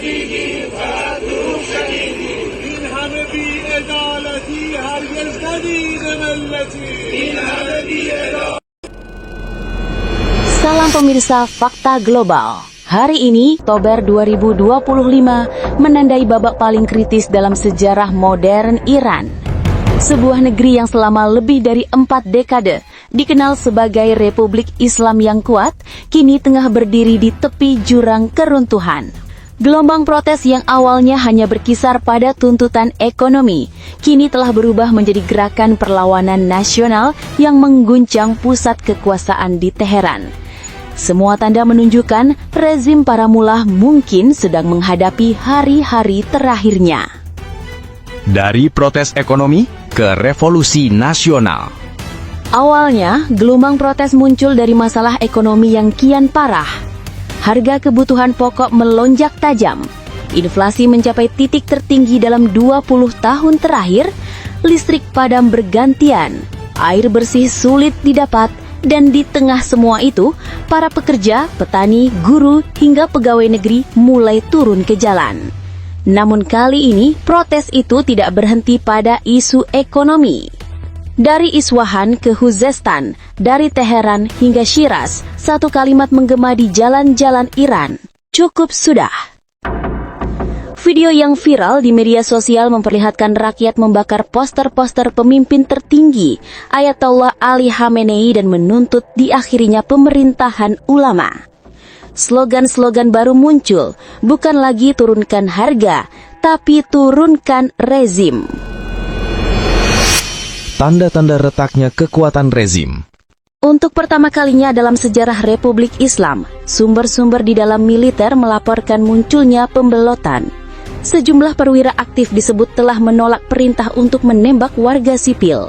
Salam pemirsa Fakta Global. Hari ini, Oktober 2025, menandai babak paling kritis dalam sejarah modern Iran. Sebuah negeri yang selama lebih dari 4 dekade dikenal sebagai Republik Islam yang kuat, kini tengah berdiri di tepi jurang keruntuhan. Gelombang protes yang awalnya hanya berkisar pada tuntutan ekonomi, kini telah berubah menjadi gerakan perlawanan nasional yang mengguncang pusat kekuasaan di Teheran. Semua tanda menunjukkan rezim para mullah mungkin sedang menghadapi hari-hari terakhirnya. Dari protes ekonomi ke revolusi nasional. Awalnya, gelombang protes muncul dari masalah ekonomi yang kian parah. Harga kebutuhan pokok melonjak tajam. Inflasi mencapai titik tertinggi dalam 20 tahun terakhir. Listrik padam bergantian. Air bersih sulit didapat. Dan di tengah semua itu, para pekerja, petani, guru, hingga pegawai negeri mulai turun ke jalan. Namun kali ini, protes itu tidak berhenti pada isu ekonomi. Dari Iswahan ke Khuzestan, dari Teheran hingga Shiraz, satu kalimat menggema di jalan-jalan Iran. Cukup sudah. Video yang viral di media sosial memperlihatkan rakyat membakar poster-poster pemimpin tertinggi Ayatollah Ali Khamenei dan menuntut diakhirinya pemerintahan ulama. Slogan-slogan baru muncul, bukan lagi turunkan harga, tapi turunkan rezim. Tanda-tanda retaknya kekuatan rezim. Untuk pertama kalinya dalam sejarah Republik Islam, sumber-sumber di dalam militer melaporkan munculnya pembelotan. Sejumlah perwira aktif disebut telah menolak perintah untuk menembak warga sipil.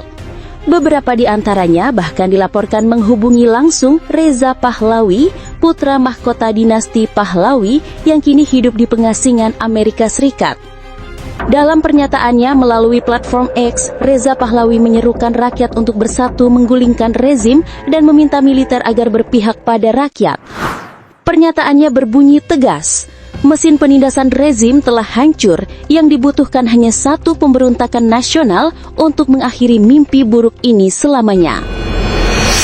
Beberapa di antaranya bahkan dilaporkan menghubungi langsung Reza Pahlavi, putra mahkota dinasti Pahlavi yang kini hidup di pengasingan Amerika Serikat. Dalam pernyataannya melalui platform X, Reza Pahlavi menyerukan rakyat untuk bersatu menggulingkan rezim dan meminta militer agar berpihak pada rakyat. Pernyataannya berbunyi tegas. Mesin penindasan rezim telah hancur, yang dibutuhkan hanya satu pemberontakan nasional untuk mengakhiri mimpi buruk ini selamanya.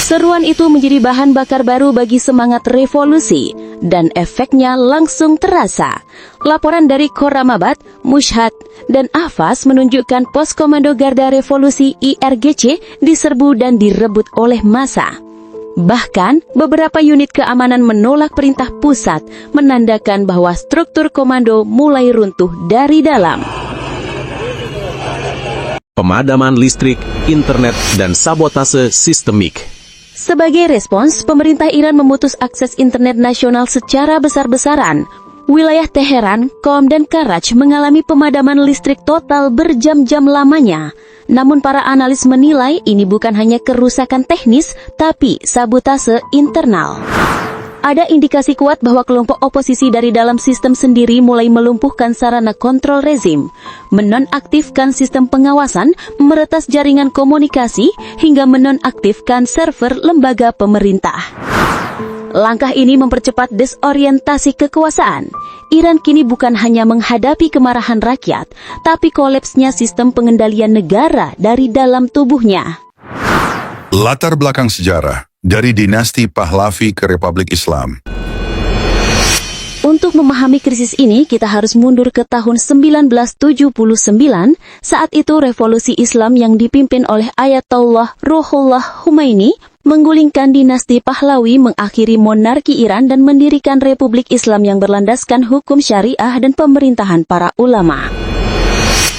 Seruan itu menjadi bahan bakar baru bagi semangat revolusi, dan efeknya langsung terasa. Laporan dari Khorramabad, Mushhad, dan Ahvaz menunjukkan pos komando Garda Revolusi IRGC diserbu dan direbut oleh massa. Bahkan, beberapa unit keamanan menolak perintah pusat, menandakan bahwa struktur komando mulai runtuh dari dalam. Pemadaman listrik, internet, dan sabotase sistemik. Sebagai respons, pemerintah Iran memutus akses internet nasional secara besar-besaran. Wilayah Teheran, Qom, dan Karaj mengalami pemadaman listrik total berjam-jam lamanya. Namun para analis menilai ini bukan hanya kerusakan teknis, tapi sabotase internal. Ada indikasi kuat bahwa kelompok oposisi dari dalam sistem sendiri mulai melumpuhkan sarana kontrol rezim, menonaktifkan sistem pengawasan, meretas jaringan komunikasi, hingga menonaktifkan server lembaga pemerintah. Langkah ini mempercepat desorientasi kekuasaan. Iran kini bukan hanya menghadapi kemarahan rakyat, tapi kolapsnya sistem pengendalian negara dari dalam tubuhnya. Latar belakang sejarah, dari dinasti Pahlavi ke Republik Islam. Untuk memahami krisis ini, kita harus mundur ke tahun 1979. Saat itu revolusi Islam yang dipimpin oleh Ayatollah Ruhollah Khomeini menggulingkan dinasti Pahlavi, mengakhiri monarki Iran dan mendirikan Republik Islam yang berlandaskan hukum syariah dan pemerintahan para ulama.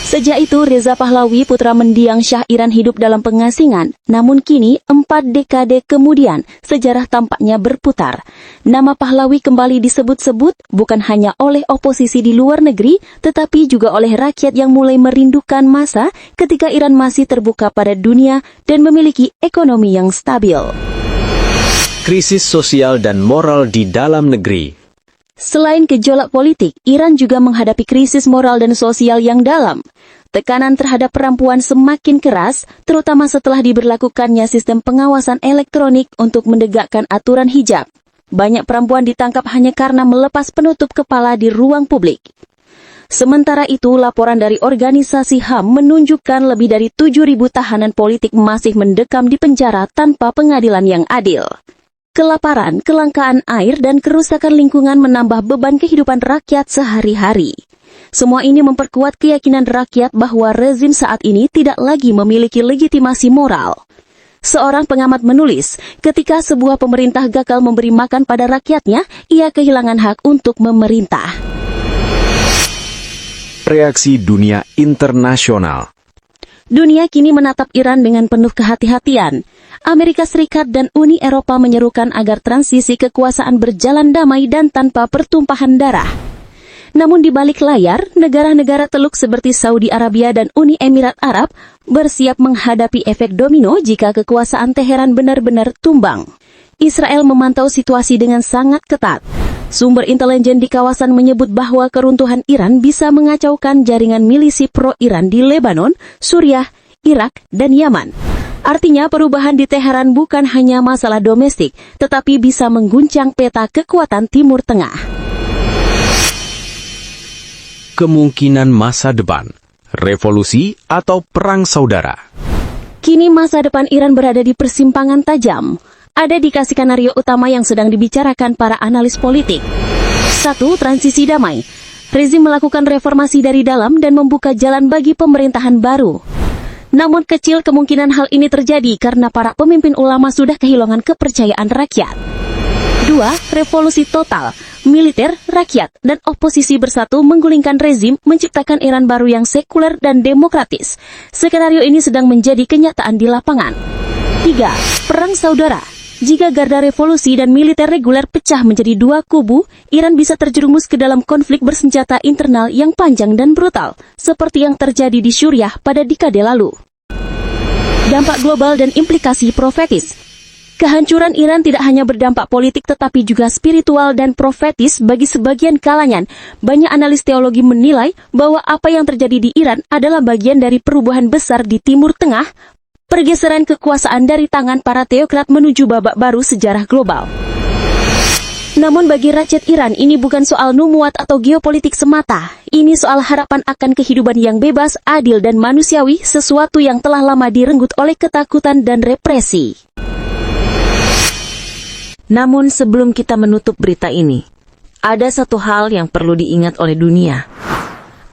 Sejak itu, Reza Pahlavi, putra mendiang Syah Iran, hidup dalam pengasingan. Namun kini, 4 dekade kemudian, sejarah tampaknya berputar. Nama Pahlavi kembali disebut-sebut bukan hanya oleh oposisi di luar negeri, tetapi juga oleh rakyat yang mulai merindukan masa ketika Iran masih terbuka pada dunia dan memiliki ekonomi yang stabil. Krisis sosial dan moral di dalam negeri. Selain gejolak politik, Iran juga menghadapi krisis moral dan sosial yang dalam. Tekanan terhadap perempuan semakin keras, terutama setelah diberlakukannya sistem pengawasan elektronik untuk menegakkan aturan hijab. banyak perempuan ditangkap hanya karena melepas penutup kepala di ruang publik. Sementara itu, laporan dari organisasi HAM menunjukkan lebih dari 7.000 tahanan politik masih mendekam di penjara tanpa pengadilan yang adil. Kelaparan, kelangkaan air, dan kerusakan lingkungan menambah beban kehidupan rakyat sehari-hari. Semua ini memperkuat keyakinan rakyat bahwa rezim saat ini tidak lagi memiliki legitimasi moral. Seorang pengamat menulis, ketika sebuah pemerintah gagal memberi makan pada rakyatnya, ia kehilangan hak untuk memerintah. Reaksi dunia internasional. Dunia kini menatap Iran dengan penuh kehati-hatian. Amerika Serikat dan Uni Eropa menyerukan agar transisi kekuasaan berjalan damai dan tanpa pertumpahan darah. Namun di balik layar, negara-negara Teluk seperti Saudi Arabia dan Uni Emirat Arab bersiap menghadapi efek domino jika kekuasaan Teheran benar-benar tumbang. Israel memantau situasi dengan sangat ketat. Sumber intelijen di kawasan menyebut bahwa keruntuhan Iran bisa mengacaukan jaringan milisi pro-Iran di Lebanon, Suriah, Irak, dan Yaman. Artinya perubahan di Teheran bukan hanya masalah domestik, tetapi bisa mengguncang peta kekuatan Timur Tengah. Kemungkinan masa depan, revolusi atau perang saudara. Kini masa depan Iran berada di persimpangan tajam. Ada dikasih skenario utama yang sedang dibicarakan para analis politik. 1. Transisi damai. Rezim melakukan reformasi dari dalam dan membuka jalan bagi pemerintahan baru. Namun kecil kemungkinan hal ini terjadi karena para pemimpin ulama sudah kehilangan kepercayaan rakyat. 2. Revolusi total. Militer, rakyat, dan oposisi bersatu menggulingkan rezim, menciptakan Iran baru yang sekuler dan demokratis. Skenario ini sedang menjadi kenyataan di lapangan. 3. Perang saudara. Jika garda revolusi dan militer reguler pecah menjadi dua kubu, Iran bisa terjerumus ke dalam konflik bersenjata internal yang panjang dan brutal, seperti yang terjadi di Suriah pada dekade lalu. Dampak global dan implikasi profetis. Kehancuran Iran tidak hanya berdampak politik tetapi juga spiritual dan profetis bagi sebagian kalangan. Banyak analis teologi menilai bahwa apa yang terjadi di Iran adalah bagian dari perubahan besar di Timur Tengah, pergeseran kekuasaan dari tangan para teokrat menuju babak baru sejarah global. Namun bagi rakyat Iran ini bukan soal nubuat atau geopolitik semata. Ini soal harapan akan kehidupan yang bebas, adil dan manusiawi, sesuatu yang telah lama direnggut oleh ketakutan dan represi. Namun sebelum kita menutup berita ini, ada satu hal yang perlu diingat oleh dunia.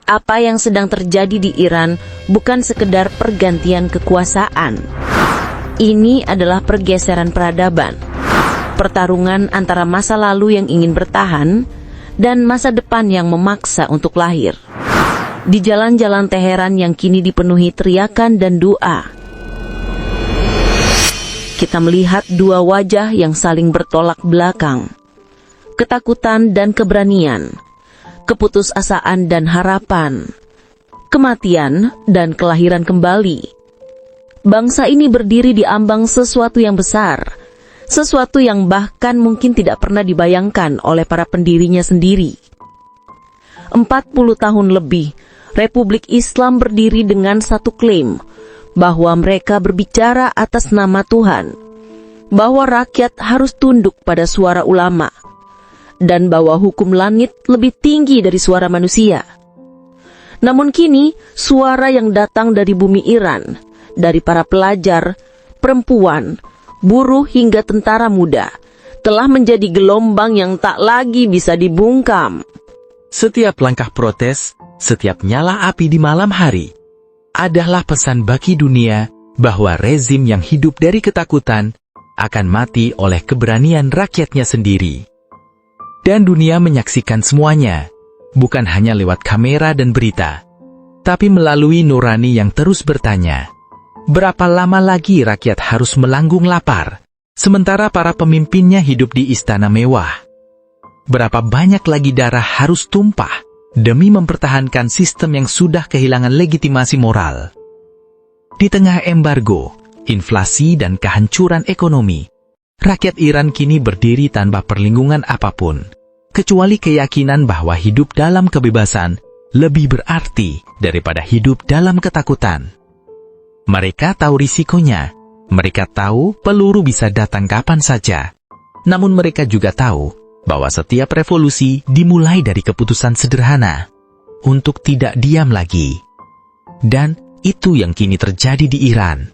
Apa yang sedang terjadi di Iran bukan sekedar pergantian kekuasaan. Ini adalah pergeseran peradaban. Pertarungan antara masa lalu yang ingin bertahan dan masa depan yang memaksa untuk lahir. Di jalan-jalan Teheran yang kini dipenuhi teriakan dan doa, kita melihat dua wajah yang saling bertolak belakang. Ketakutan dan keberanian. Keputusasaan dan harapan, kematian dan kelahiran kembali. Bangsa ini berdiri di ambang sesuatu yang besar, sesuatu yang bahkan mungkin tidak pernah dibayangkan oleh para pendirinya sendiri. 40 tahun lebih, Republik Islam berdiri dengan satu klaim, bahwa mereka berbicara atas nama Tuhan, bahwa rakyat harus tunduk pada suara ulama, dan bahwa hukum langit lebih tinggi dari suara manusia. Namun kini, suara yang datang dari bumi Iran, dari para pelajar, perempuan, buruh hingga tentara muda, telah menjadi gelombang yang tak lagi bisa dibungkam. Setiap langkah protes, setiap nyala api di malam hari, adalah pesan bagi dunia bahwa rezim yang hidup dari ketakutan akan mati oleh keberanian rakyatnya sendiri. Dan dunia menyaksikan semuanya, bukan hanya lewat kamera dan berita, tapi melalui nurani yang terus bertanya, berapa lama lagi rakyat harus melanggung lapar, sementara para pemimpinnya hidup di istana mewah? Berapa banyak lagi darah harus tumpah demi mempertahankan sistem yang sudah kehilangan legitimasi moral? Di tengah embargo, inflasi dan kehancuran ekonomi, rakyat Iran kini berdiri tanpa perlindungan apapun, kecuali keyakinan bahwa hidup dalam kebebasan lebih berarti daripada hidup dalam ketakutan. Mereka tahu risikonya, mereka tahu peluru bisa datang kapan saja, Namun mereka juga tahu bahwa setiap revolusi dimulai dari keputusan sederhana untuk tidak diam lagi. Dan itu yang kini terjadi di Iran.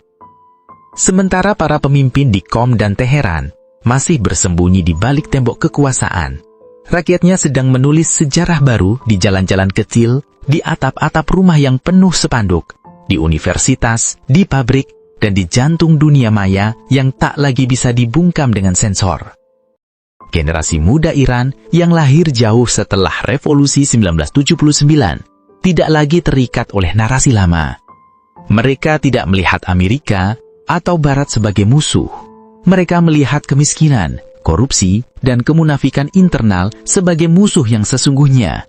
Sementara para pemimpin di Qom dan Teheran masih bersembunyi di balik tembok kekuasaan, rakyatnya sedang menulis sejarah baru di jalan-jalan kecil, di atap-atap rumah yang penuh spanduk, di universitas, di pabrik, dan di jantung dunia maya yang tak lagi bisa dibungkam dengan sensor. Generasi muda Iran yang lahir jauh setelah Revolusi 1979 tidak lagi terikat oleh narasi lama. Mereka tidak melihat Amerika atau Barat sebagai musuh. Mereka melihat kemiskinan, korupsi, dan kemunafikan internal sebagai musuh yang sesungguhnya.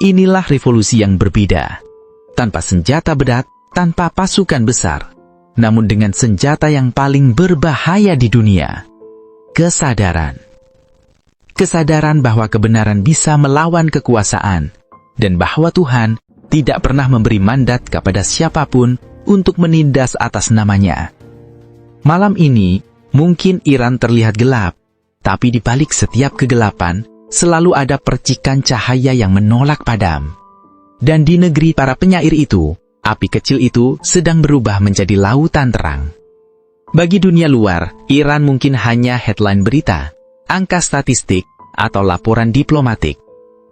Inilah revolusi yang berbeda. Tanpa senjata berat, tanpa pasukan besar, namun dengan senjata yang paling berbahaya di dunia. Kesadaran. Kesadaran bahwa kebenaran bisa melawan kekuasaan, dan bahwa Tuhan tidak pernah memberi mandat kepada siapapun untuk menindas atas namanya. Malam ini, mungkin Iran terlihat gelap, tapi di balik setiap kegelapan, selalu ada percikan cahaya yang menolak padam. Dan di negeri para penyair itu, api kecil itu sedang berubah menjadi lautan terang. Bagi dunia luar, Iran mungkin hanya headline berita, angka statistik, atau laporan diplomatik.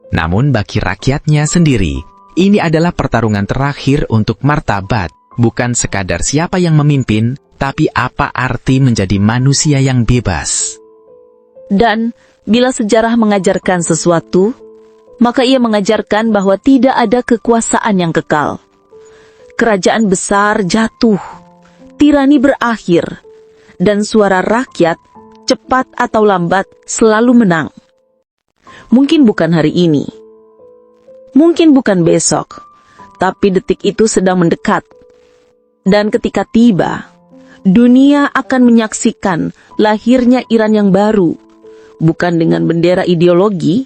Namun bagi rakyatnya sendiri, ini adalah pertarungan terakhir untuk martabat, bukan sekadar siapa yang memimpin, tapi apa arti menjadi manusia yang bebas. Dan bila sejarah mengajarkan sesuatu, maka ia mengajarkan bahwa tidak ada kekuasaan yang kekal. Kerajaan besar jatuh, tirani berakhir, dan suara rakyat, cepat atau lambat, selalu menang. Mungkin bukan hari ini, mungkin bukan besok, tapi detik itu sedang mendekat. Dan ketika tiba, dunia akan menyaksikan lahirnya Iran yang baru, bukan dengan bendera ideologi,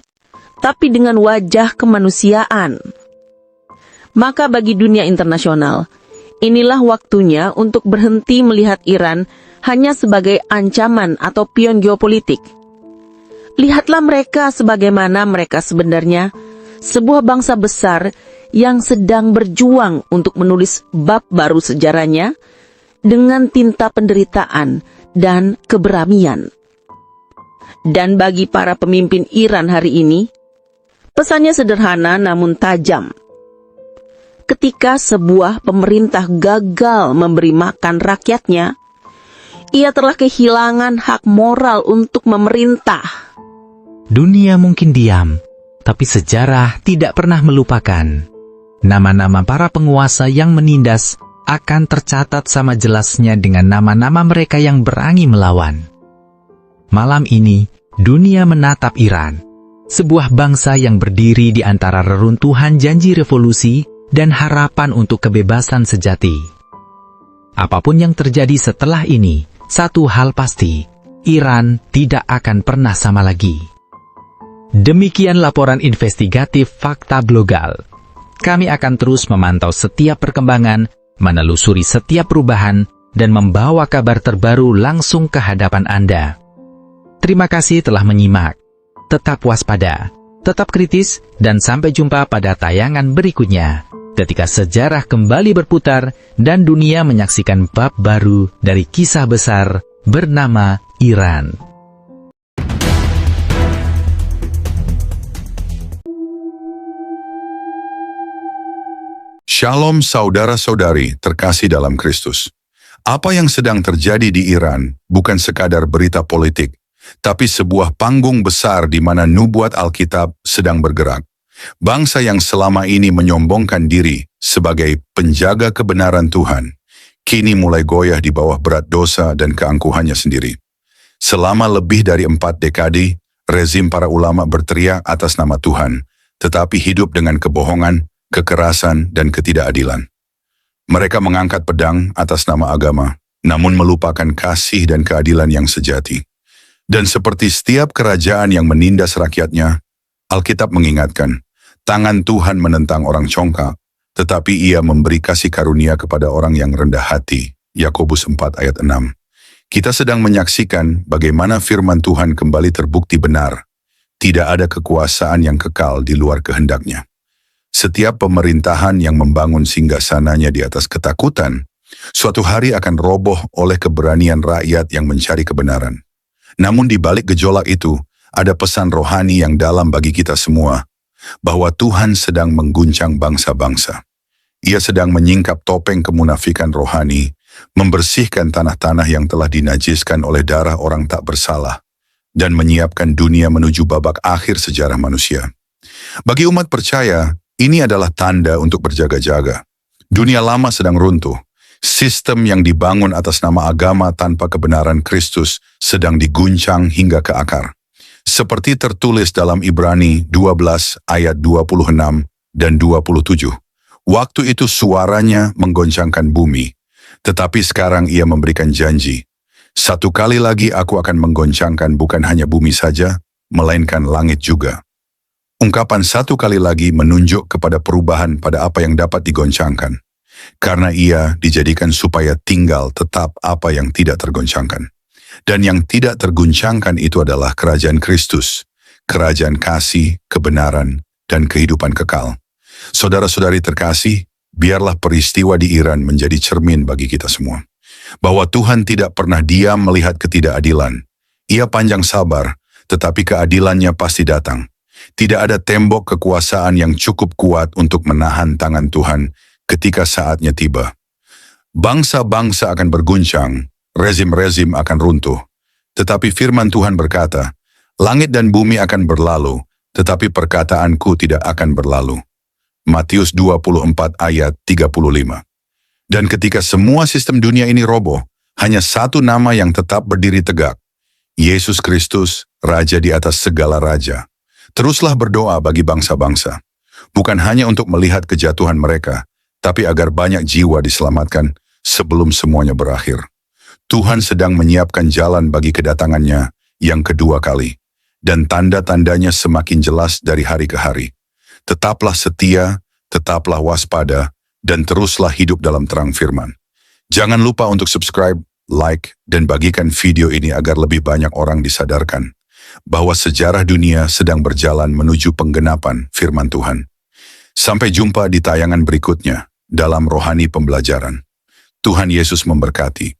tapi dengan wajah kemanusiaan. Maka bagi dunia internasional, inilah waktunya untuk berhenti melihat Iran hanya sebagai ancaman atau pion geopolitik. Lihatlah mereka sebagaimana mereka sebenarnya, sebuah bangsa besar yang sedang berjuang untuk menulis bab baru sejarahnya dengan tinta penderitaan dan keberanian. Dan bagi para pemimpin Iran hari ini, pesannya sederhana namun tajam. Ketika sebuah pemerintah gagal memberi makan rakyatnya, ia telah kehilangan hak moral untuk memerintah. Dunia mungkin diam, tapi sejarah tidak pernah melupakan. Nama-nama para penguasa yang menindas akan tercatat sama jelasnya dengan nama-nama mereka yang berani melawan. Malam ini, dunia menatap Iran, sebuah bangsa yang berdiri di antara reruntuhan janji revolusi dan harapan untuk kebebasan sejati. Apapun yang terjadi setelah ini, satu hal pasti, Iran tidak akan pernah sama lagi. Demikian laporan investigatif Fakta Global. Kami akan terus memantau setiap perkembangan, menelusuri setiap perubahan, dan membawa kabar terbaru langsung ke hadapan Anda. Terima kasih telah menyimak. Tetap waspada, tetap kritis, dan sampai jumpa pada tayangan berikutnya, ketika sejarah kembali berputar dan dunia menyaksikan bab baru dari kisah besar bernama Iran. Shalom saudara-saudari terkasih dalam Kristus. Apa yang sedang terjadi di Iran bukan sekadar berita politik, tapi sebuah panggung besar di mana nubuat Alkitab sedang bergerak. Bangsa yang selama ini menyombongkan diri sebagai penjaga kebenaran Tuhan, kini mulai goyah di bawah berat dosa dan keangkuhannya sendiri. Selama lebih dari 4 dekade, rezim para ulama berteriak atas nama Tuhan, tetapi hidup dengan kebohongan, kekerasan, dan ketidakadilan. Mereka mengangkat pedang atas nama agama, namun melupakan kasih dan keadilan yang sejati. Dan seperti setiap kerajaan yang menindas rakyatnya, Alkitab mengingatkan, tangan Tuhan menentang orang congkak, tetapi ia memberi kasih karunia kepada orang yang rendah hati. Yakobus 4 ayat 6. Kita sedang menyaksikan bagaimana firman Tuhan kembali terbukti benar. Tidak ada kekuasaan yang kekal di luar kehendaknya. Setiap pemerintahan yang membangun singgasananya di atas ketakutan, suatu hari akan roboh oleh keberanian rakyat yang mencari kebenaran. Namun di balik gejolak itu, ada pesan rohani yang dalam bagi kita semua, bahwa Tuhan sedang mengguncang bangsa-bangsa. Ia sedang menyingkap topeng kemunafikan rohani, membersihkan tanah-tanah yang telah dinajiskan oleh darah orang tak bersalah, dan menyiapkan dunia menuju babak akhir sejarah manusia. Bagi umat percaya, ini adalah tanda untuk berjaga-jaga. Dunia lama sedang runtuh. Sistem yang dibangun atas nama agama tanpa kebenaran Kristus sedang diguncang hingga ke akar. Seperti tertulis dalam Ibrani 12 ayat 26 dan 27. Waktu itu suaranya menggoncangkan bumi, tetapi sekarang ia memberikan janji. Satu kali lagi aku akan menggoncangkan bukan hanya bumi saja, melainkan langit juga. Ungkapan satu kali lagi menunjuk kepada perubahan pada apa yang dapat digoncangkan. Karena ia dijadikan supaya tinggal tetap apa yang tidak tergoncangkan. Dan yang tidak terguncangkan itu adalah kerajaan Kristus, kerajaan kasih, kebenaran, dan kehidupan kekal. Saudara-saudari terkasih, biarlah peristiwa di Iran menjadi cermin bagi kita semua. Bahwa Tuhan tidak pernah diam melihat ketidakadilan. Ia panjang sabar, tetapi keadilannya pasti datang. Tidak ada tembok kekuasaan yang cukup kuat untuk menahan tangan Tuhan ketika saatnya tiba. Bangsa-bangsa akan berguncang, rezim-rezim akan runtuh. Tetapi firman Tuhan berkata, langit dan bumi akan berlalu, tetapi perkataanku tidak akan berlalu. Matius 24 ayat 35. Dan ketika semua sistem dunia ini roboh, hanya satu nama yang tetap berdiri tegak. Yesus Kristus, Raja di atas segala raja. Teruslah berdoa bagi bangsa-bangsa. Bukan hanya untuk melihat kejatuhan mereka, tapi agar banyak jiwa diselamatkan sebelum semuanya berakhir. Tuhan sedang menyiapkan jalan bagi kedatangannya yang kedua kali. Dan tanda-tandanya semakin jelas dari hari ke hari. Tetaplah setia, tetaplah waspada, dan teruslah hidup dalam terang firman. Jangan lupa untuk subscribe, like, dan bagikan video ini agar lebih banyak orang disadarkan bahwa sejarah dunia sedang berjalan menuju penggenapan firman Tuhan. Sampai jumpa di tayangan berikutnya dalam Rohani Pembelajaran. Tuhan Yesus memberkati.